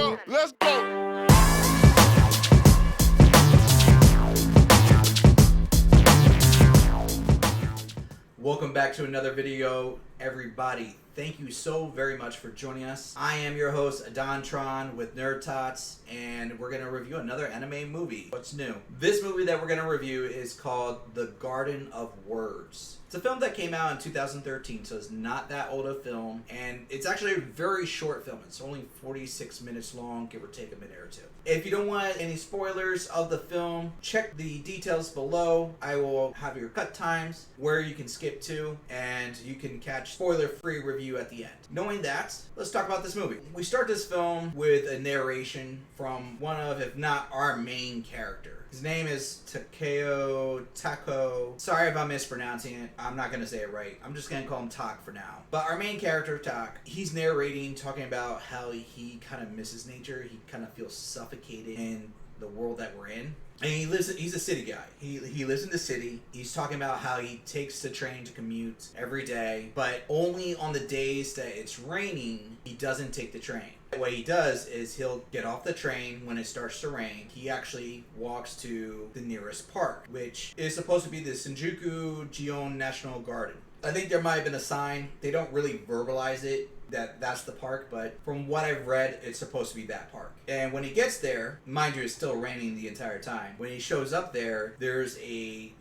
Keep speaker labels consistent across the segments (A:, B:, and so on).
A: go. Let's go.
B: Welcome back to another video, everybody. Thank you so very much for joining us. I am your host, Ahdontron with NerdTots, and we're going to review another anime movie. What's new? This movie that we're going to review is called The Garden of Words. It's a film that came out in 2013, so it's not that old a film, and it's actually a very short film. It's only 46 minutes long, give or take a minute or two. If you don't want any spoilers of the film, check the details below. I will have your cut times, where you can skip to, and you can catch spoiler-free review at the end. Knowing that, let's talk about this movie. We start this film with a narration from one of, if not our main character. His name is Takeo Tako. Sorry if I'm mispronouncing it. I'm not going to say it right. I'm just going to call him Tak for now. But our main character, Tak, he's narrating, talking about how he kind of misses nature. He kind of feels suffocated in the world that we're in. And he's a city guy. He lives in the city. He's talking about how he takes the train to commute every day, but only on the days that it's raining, he doesn't take the train. What he does is he'll get off the train when it starts to rain. He actually walks to the nearest park, which is supposed to be the Shinjuku Gion National Garden. I think there might have been a sign. They don't really verbalize it that's the park, but from what I've read, it's supposed to be that park. And when he gets there, mind you, it's still raining the entire time. When he shows up there, there's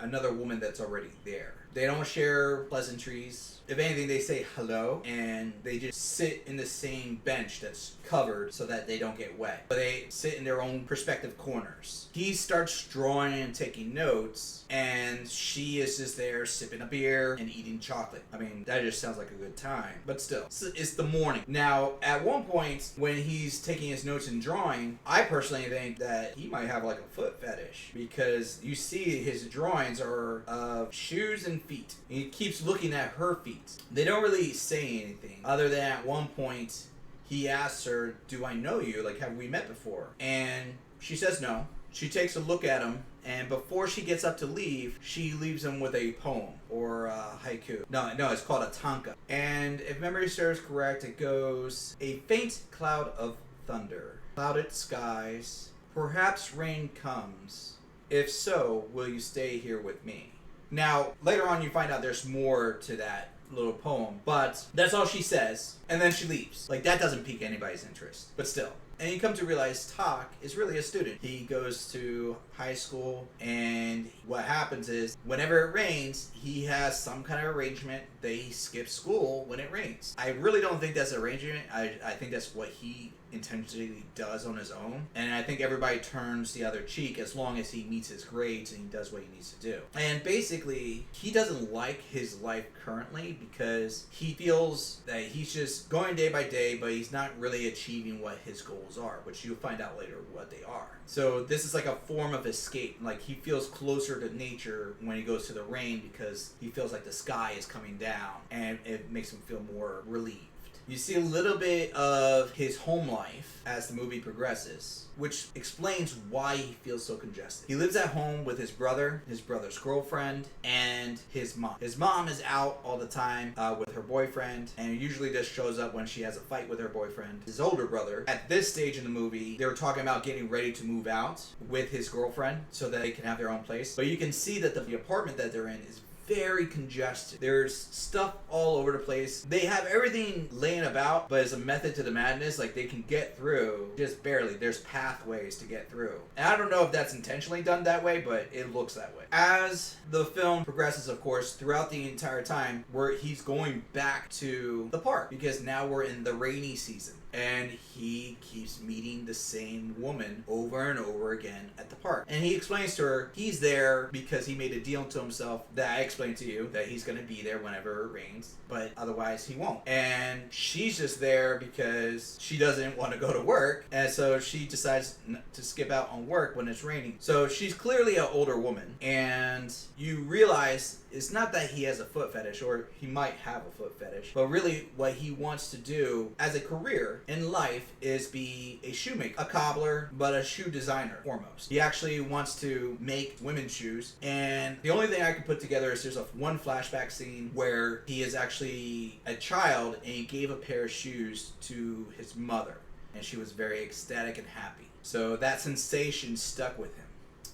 B: another woman that's already there. They don't share pleasantries. If anything, they say hello, and they just sit in the same bench that's covered so that they don't get wet. But they sit in their own respective corners. He starts drawing and taking notes, and she is just there sipping a beer and eating chocolate. I mean, that just sounds like a good time. But still, it's the morning. Now, at one point, when he's taking his notes and drawing, I personally think that he might have like a foot fetish, because you see his drawings are of shoes and feet. He keeps looking at her feet. They don't really say anything other than at one point he asks her, "Do I know you? Like, have we met before?" And she says no. She takes a look at him, and before she gets up to leave, she leaves him with a poem or a haiku. No, it's called a tanka. And if memory serves correct, it goes, "A faint cloud of thunder, clouded skies, perhaps rain comes. If so, will you stay here with me?" Now, later on you find out there's more to that little poem, but that's all she says, and then she leaves. Like, that doesn't pique anybody's interest, but still. And you come to realize Tak is really a student. He goes to high school, and what happens is, whenever it rains, he has some kind of arrangement that he skips school when it rains. I really don't think that's an arrangement. I think that's what he intentionally does on his own, and I think everybody turns the other cheek as long as he meets his grades and he does what he needs to do. And basically, he doesn't like his life currently because he feels that he's just going day by day, but he's not really achieving what his goals are, which you'll find out later what they are. So this is like a form of escape. Like, he feels closer to nature when he goes to the rain because he feels like the sky is coming down, and it makes him feel more relieved. You see a little bit of his home life as the movie progresses, which explains why he feels so congested. He lives at home with his brother, his brother's girlfriend, and his mom. His mom is out all the time with her boyfriend, and usually just shows up when she has a fight with her boyfriend. His older brother, at this stage in the movie, they were talking about getting ready to move out with his girlfriend so that they can have their own place. But you can see that the apartment that they're in is very congested. There's stuff all over the place. They have everything laying about, but as a method to the madness, like, they can get through just barely. There's pathways to get through. And I don't know if that's intentionally done that way, but it looks that way. As the film progresses, of course, throughout the entire time, where he's going back to the park, because now we're in the rainy season. And he keeps meeting the same woman over and over again at the park. And he explains to her he's there because he made a deal to himself that I explained to you, that he's going to be there whenever it rains, but otherwise he won't. And she's just there because she doesn't want to go to work, and so she decides to skip out on work when it's raining. So she's clearly an older woman, and you realize it's not that he has a foot fetish, or he might have a foot fetish, but really what he wants to do as a career in life is be a shoemaker, a cobbler, but a shoe designer foremost. He actually wants to make women's shoes, and the only thing I can put together is there's one flashback scene where he is actually a child and he gave a pair of shoes to his mother. and she was very ecstatic and happy. So that sensation stuck with him.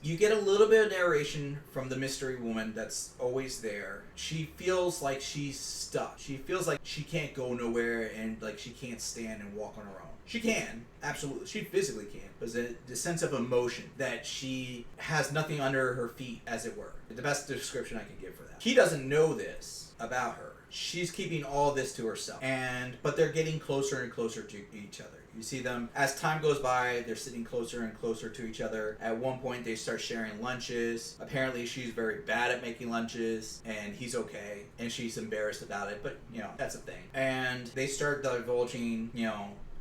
B: You get a little bit of narration from the mystery woman that's always there. She feels like she's stuck. She feels like she can't go nowhere and like she can't stand and walk on her own. She can, absolutely. She physically can. But the sense of emotion that she has nothing under her feet, as it were. The best description I can give for that. He doesn't know this about her. She's keeping all this to herself. But they're getting closer and closer to each other. You see them, as time goes by, they're sitting closer and closer to each other. At one point, they start sharing lunches. Apparently, she's very bad at making lunches, and he's okay. And she's embarrassed about it, but, that's a thing. And they start divulging,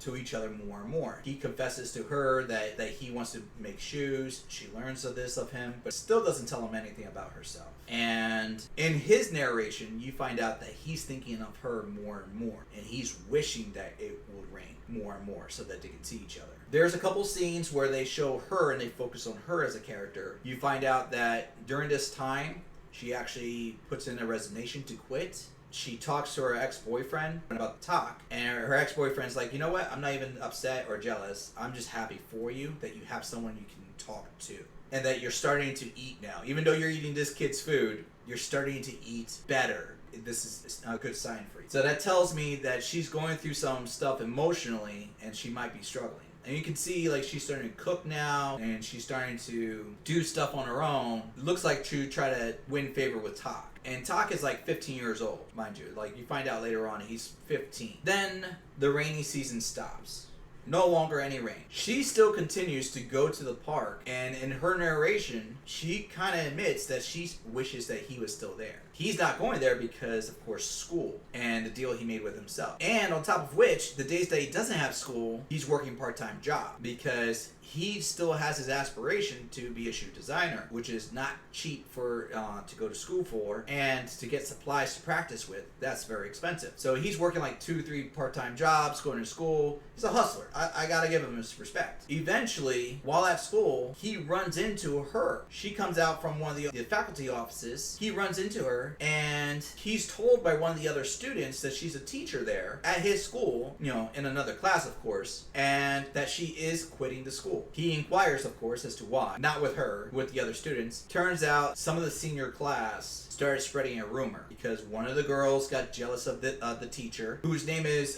B: to each other more and more. He confesses to her that he wants to make shoes. She learns of this of him, but still doesn't tell him anything about herself. And in his narration, you find out that he's thinking of her more and more, and he's wishing that it would rain more and more so that they can see each other. There's a couple scenes where they show her and they focus on her as a character. You find out that during this time, she actually puts in a resignation to quit. She talks to her ex-boyfriend about the talk, and her ex-boyfriend's like, you know what, I'm not even upset or jealous. I'm just happy for you that you have someone you can talk to, and that you're starting to eat now. Even though you're eating this kid's food, you're starting to eat better. This is a good sign for you. So that tells me that she's going through some stuff emotionally, and she might be struggling. And you can see, like, she's starting to cook now, and she's starting to do stuff on her own. It looks like to try to win favor with Tak. And Tak is like 15 years old, mind you. Like, you find out later on he's 15. Then the rainy season stops. No longer any rain. She still continues to go to the park, and in her narration, she kind of admits that she wishes that he was still there. He's not going there because, of course, school and the deal he made with himself. And on top of which, the days that he doesn't have school, he's working part-time job because he still has his aspiration to be a shoe designer, which is not cheap for to go to school for, and to get supplies to practice with, that's very expensive. So he's working like 2-3 part-time jobs, going to school. He's a hustler. I gotta give him his respect. Eventually, while at school, he runs into her. She comes out from one of the faculty offices. He runs into her, and he's told by one of the other students that she's a teacher there at his school, in another class, of course, and that she is quitting the school. He inquires, of course, as to why. Not with her, with the other students. Turns out some of the senior class started spreading a rumor because one of the girls got jealous of the teacher, whose name is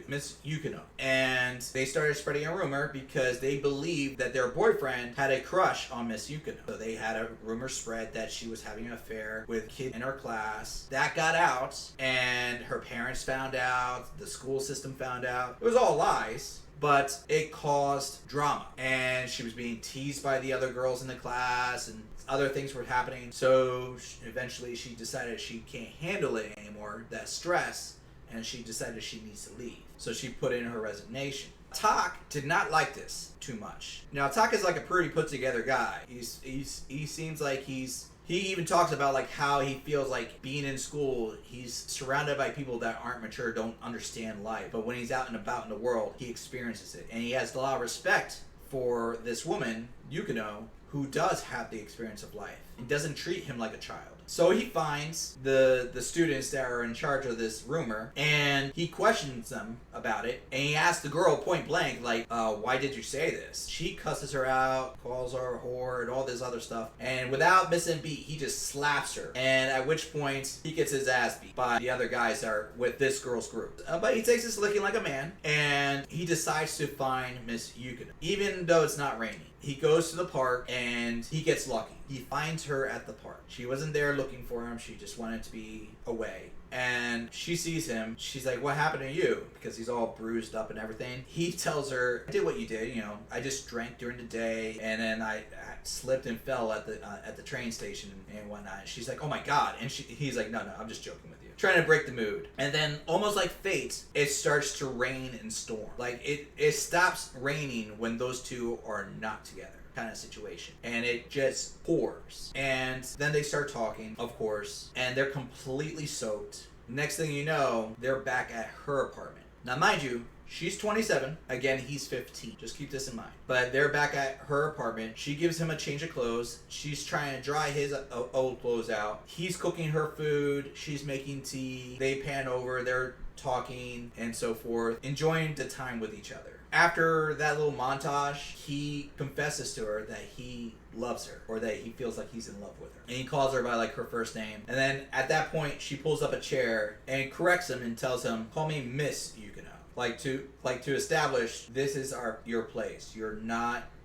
B: Miss Yukino. And they started spreading a rumor because they believed that their boyfriend had a crush on Miss Yukino. So they had a rumor spread that she was having an affair with a kid in her class. That got out, and her parents found out, the school system found out. It was all lies. But it caused drama, and she was being teased by the other girls in the class, and other things were happening. So eventually she decided she can't handle it anymore, that stress, and she decided she needs to leave. So she put in her resignation. Tak did not like this too much. Now, Tak is like a pretty put together guy. He seems like he even talks about like how he feels like being in school, he's surrounded by people that aren't mature, don't understand life. But when he's out and about in the world, he experiences it. And he has a lot of respect for this woman, Yukino, who does have the experience of life and doesn't treat him like a child. So he finds the students that are in charge of this rumor, and he questions them about it, and he asks the girl point blank, like, why did you say this? She cusses her out, calls her a whore, and all this other stuff, and without missing a beat, he just slaps her, and at which point, he gets his ass beat by the other guys that are with this girl's group. But he takes his licking like a man, and he decides to find Miss Yukino, even though it's not raining. He goes to the park, and he gets lucky. He finds her at the park. She wasn't there looking for him. She just wanted to be away. And she sees him. She's like, what happened to you? Because he's all bruised up and everything. He tells her, I did what you did. I just drank during the day, and then I slipped and fell at the train station and whatnot. She's like, oh my God. And he's like, no, I'm just joking with you. Trying to break the mood. And then, almost like fate, it starts to rain and storm. Like, it stops raining when those two are not together. Kind of situation, and it just pours, and then they start talking, of course, and they're completely soaked. Next thing you know, they're back at her apartment. Now, mind you, she's 27. Again, he's 15. Just keep this in mind. But they're back at her apartment. She gives him a change of clothes. She's trying to dry his old clothes out. He's cooking her food. She's making tea. They pan over. They're talking and so forth, enjoying the time with each other. After that little montage, he confesses to her that he loves her, or that he feels like he's in love with her. And he calls her by like her first name. And then at that point, she pulls up a chair and corrects him and tells him, "Call me Miss Yukino." Like to establish this is your place.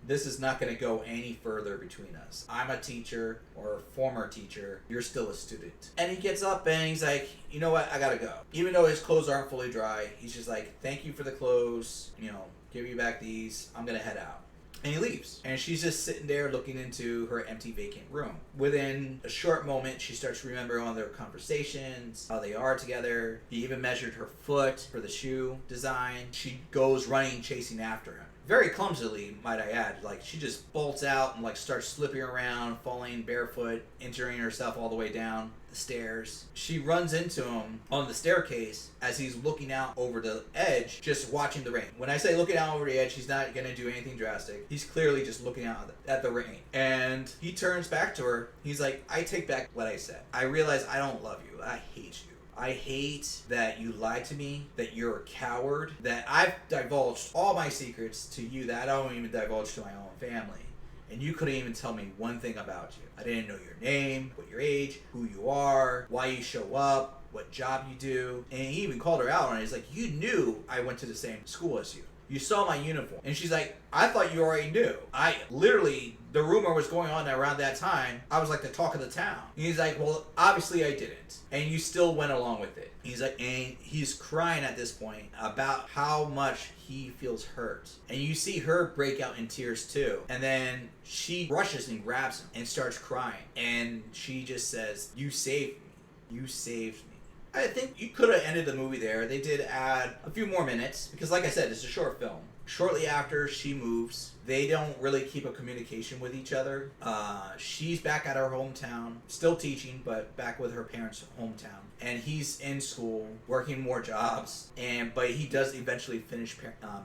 B: This is not going to go any further between us. I'm a teacher, or a former teacher. You're still a student. And he gets up and he's like, "You know what? I gotta go." Even though his clothes aren't fully dry, he's just like, "Thank you for the clothes. Give you back these. I'm gonna head out." And he leaves. And she's just sitting there looking into her empty, vacant room. Within a short moment, she starts to remember all their conversations, how they are together. He even measured her foot for the shoe design. She goes running, chasing after him. Very clumsily, might I add. Like, she just bolts out and like starts slipping around, falling barefoot, injuring herself all the way down the stairs. She runs into him on the staircase as he's looking out over the edge, just watching the rain. When I say looking out over the edge, he's not going to do anything drastic. He's clearly just looking out at the rain. And he turns back to her. He's like, "I take back what I said. I realize I don't love you. I hate you. I hate that you lied to me, that you're a coward, that I've divulged all my secrets to you that I don't even divulge to my own family. And you couldn't even tell me one thing about you. I didn't know your name, what your age, who you are, why you show up, what job you do." And he even called her out on it. He's like, "You knew I went to the same school as you. You saw my uniform." And she's like, "I thought you already knew. The rumor was going on around that time. I was like the talk of the town." And he's like, "Well, obviously I didn't. And you still went along with it." He's like, and he's crying at this point about how much he feels hurt. And you see her break out in tears too. And then she rushes and grabs him and starts crying. And she just says, "You saved me. You saved me." I think you could have ended the movie there. They did add a few more minutes because, like I said, it's a short film. Shortly after she moves, they don't really keep a communication with each other. She's back at her hometown, still teaching, but back with her parents' hometown. And he's in school, working more jobs, but he does eventually finish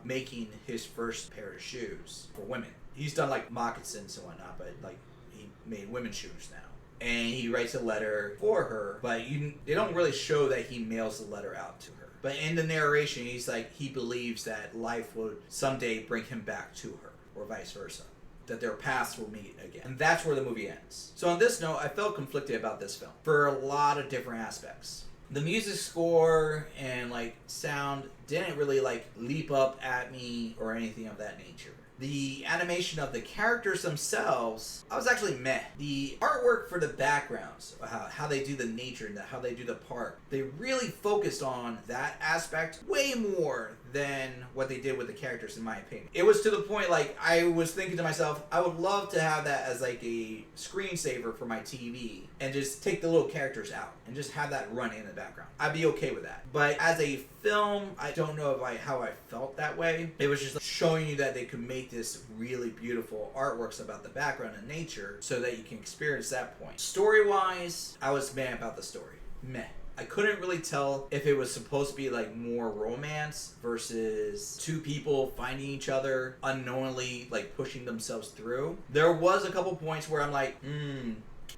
B: making his first pair of shoes for women. He's done like moccasins and whatnot, but like he made women's shoes now. And he writes a letter for her, but they don't really show that he mails the letter out to her. But in the narration, he's like, he believes that life would someday bring him back to her, or vice versa. That their paths will meet again. And that's where the movie ends. So on this note, I felt conflicted about this film for a lot of different aspects. The music score and like sound didn't really like leap up at me or anything of that nature. The animation of the characters themselves, I was actually meh. The artwork for the backgrounds, how they do the nature and how they do the park, they really focused on that aspect way more than what they did with the characters, in my opinion. It was to the point, like, I was thinking to myself, I would love to have that as like a screensaver for my TV and just take the little characters out and just have that run in the background. I'd be okay with that. But as a film, I don't know how I felt that way. It was just like showing you that they could make this really beautiful artworks about the background and nature so that you can experience that point. Story-wise, I was meh about the story. Meh. I couldn't really tell if it was supposed to be like more romance versus two people finding each other unknowingly, like pushing themselves through. There was a couple points where I'm like,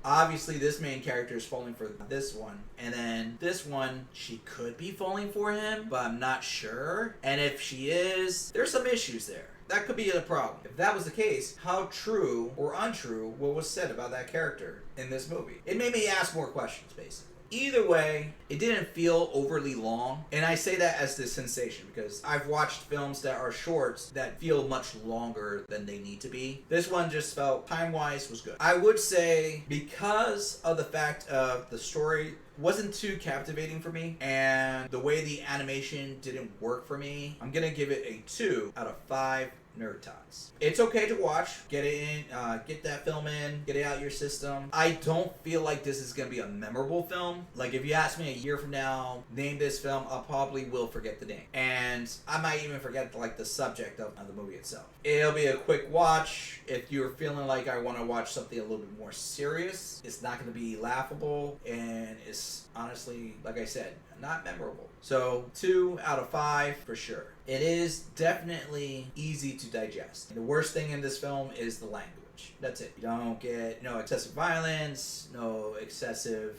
B: obviously this main character is falling for this one, and then this one, she could be falling for him, but I'm not sure. And if she is, there's some issues there. That could be a problem. If that was the case, how true or untrue what was said about that character in this movie? It made me ask more questions, basically. Either way, it didn't feel overly long. And I say that as the sensation because I've watched films that are shorts that feel much longer than they need to be. This one just felt, time-wise, was good. I would say because of the fact of the story wasn't too captivating for me and the way the animation didn't work for me, I'm gonna give it a 2 out of 5 NerdTots. It's okay to watch. Get it in, get that film in, get it out your system. I don't feel like this is gonna be a memorable film. Like if you ask me a year from now, name this film, I probably will forget the name. And I might even forget like the subject of the movie itself. It'll be a quick watch. If you're feeling like I want to watch something a little bit more serious, it's not gonna be laughable and it's honestly, like I said, not memorable. So 2 out of 5 for sure. It is definitely easy to digest. The worst thing in this film is the language. watch. That's it. You don't get no excessive violence, no excessive,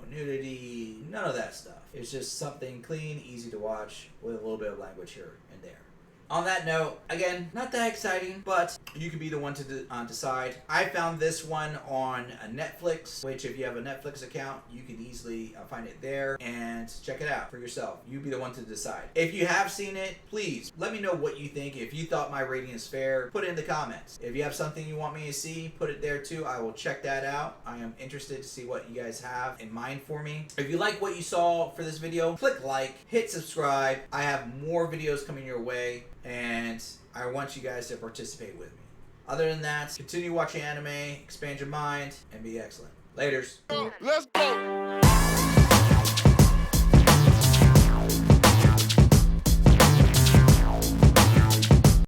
B: nudity, none of that stuff. It's just something clean, easy to watch with a little bit of language here and there. On that note, again, not that exciting, but you can be the one to decide. I found this one on Netflix, which if you have a Netflix account, you can easily find it there and check it out for yourself. You be the one to decide. If you have seen it, please let me know what you think. If you thought my rating is fair, put it in the comments. If you have something you want me to see, put it there too. I will check that out. I am interested to see what you guys have in mind for me. If you like what you saw for this video, click like, hit subscribe. I have more videos coming your way, and I want you guys to participate with me. Other than that, continue watching anime, expand your mind, and be excellent. Laters.
A: Let's go.